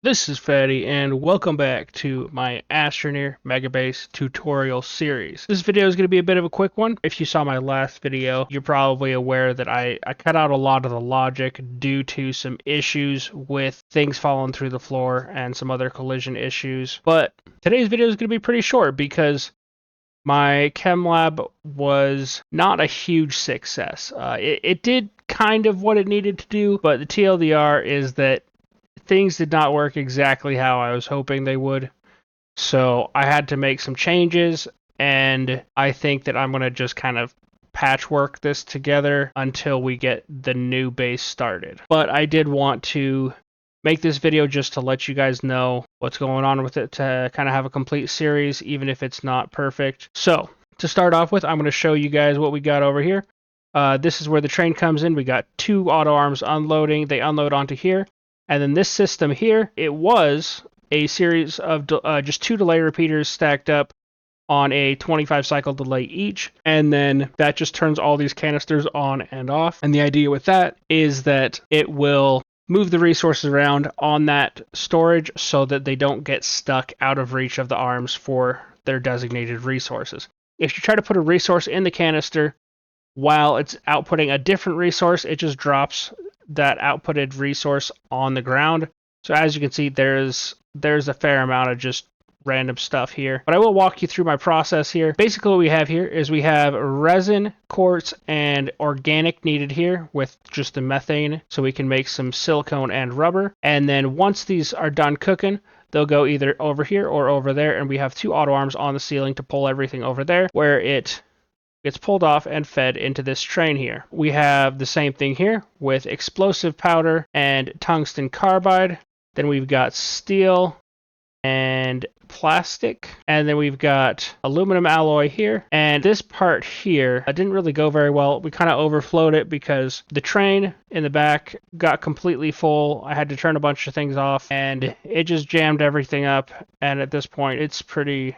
This is Fatty, and welcome back to my Astroneer Megabase tutorial series. This video is going to be a bit of a quick one. If you saw my last video, you're probably aware that I cut out a lot of the logic due to some issues with things falling through the floor and some other collision issues. But today's video is going to be pretty short because my chem lab was not a huge success. It did kind of what it needed to do, but the TLDR is that things did not work exactly how I was hoping they would. So I had to make some changes, and I think that I'm going to just kind of patchwork this together until we get the new base started. But I did want to make this video just to let you guys know what's going on with it, to kind of have a complete series, even if it's not perfect. So to start off with, I'm going to show you guys what we got over here. This is where the train comes in. We got two auto arms unloading. They unload onto here. And then this system here, it was a series of just two delay repeaters stacked up on a 25 cycle delay each. And then that just turns all these canisters on and off. And the idea with that is that it will move the resources around on that storage so that they don't get stuck out of reach of the arms for their designated resources. If you try to put a resource in the canister while it's outputting a different resource, it just drops that outputted resource on the ground. So as you can see, there's a fair amount of just random stuff here. But I will walk you through my process here. Basically what we have here is we have resin, quartz, and organic needed here with just the methane so we can make some silicone and rubber. And then once these are done cooking, they'll go either over here or over there, and we have two auto arms on the ceiling to pull everything over there where it gets pulled off and fed into this train here. We have the same thing here with explosive powder and tungsten carbide. Then we've got steel and plastic. And then we've got aluminum alloy here. And this part here didn't really go very well. We kind of overflowed it because the train in the back got completely full. I had to turn a bunch of things off and it just jammed everything up. And at this point, it's pretty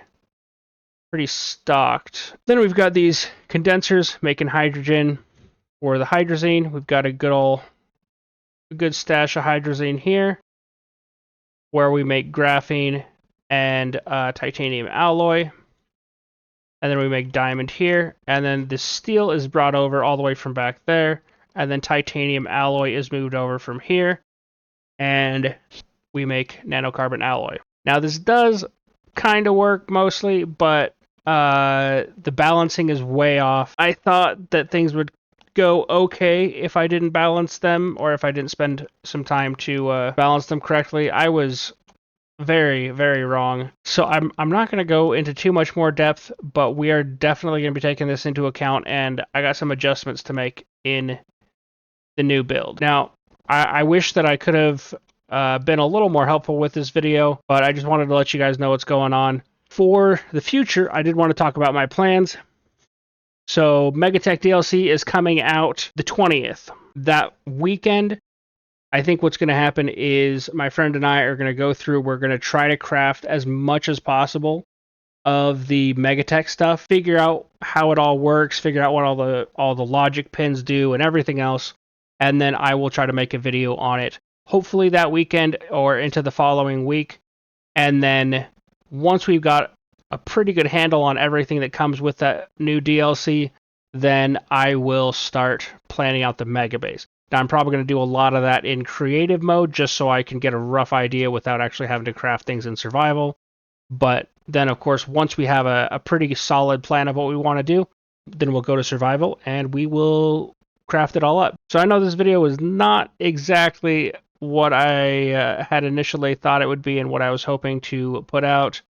stocked. Then we've got these condensers making hydrogen for the hydrazine. We've got a good stash of hydrazine here where we make graphene and titanium alloy. And then we make diamond here. And then the steel is brought over all the way from back there. And then titanium alloy is moved over from here. And we make nanocarbon alloy. Now this does kind of work mostly, but the balancing is way off. I thought that things would go okay if I didn't balance them, or if I didn't spend some time to balance them correctly. I was very, very wrong. So I'm not going to go into too much more depth, but we are definitely going to be taking this into account, and I got some adjustments to make in the new build. Now, I wish that I could have been a little more helpful with this video, but I just wanted to let you guys know what's going on. For the future, I did want to talk about my plans. So Megatech DLC is coming out the 20th. That weekend, I think what's going to happen is my friend and I are going to go through, we're going to try to craft as much as possible of the Megatech stuff, figure out how it all works, figure out what all the logic pins do and everything else, and then I will try to make a video on it, hopefully that weekend or into the following week. And then once we've got a pretty good handle on everything that comes with that new DLC, then I will start planning out the Megabase. Now, I'm probably going to do a lot of that in creative mode just so I can get a rough idea without actually having to craft things in survival. But then, of course, once we have a pretty solid plan of what we want to do, then we'll go to survival and we will craft it all up. So I know this video was not exactly what I had initially thought it would be and what I was hoping to put out,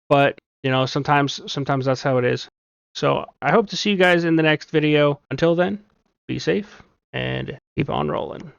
but you know, sometimes that's how it is. So I hope to see you guys in the next video. Until then, be safe and keep on rolling.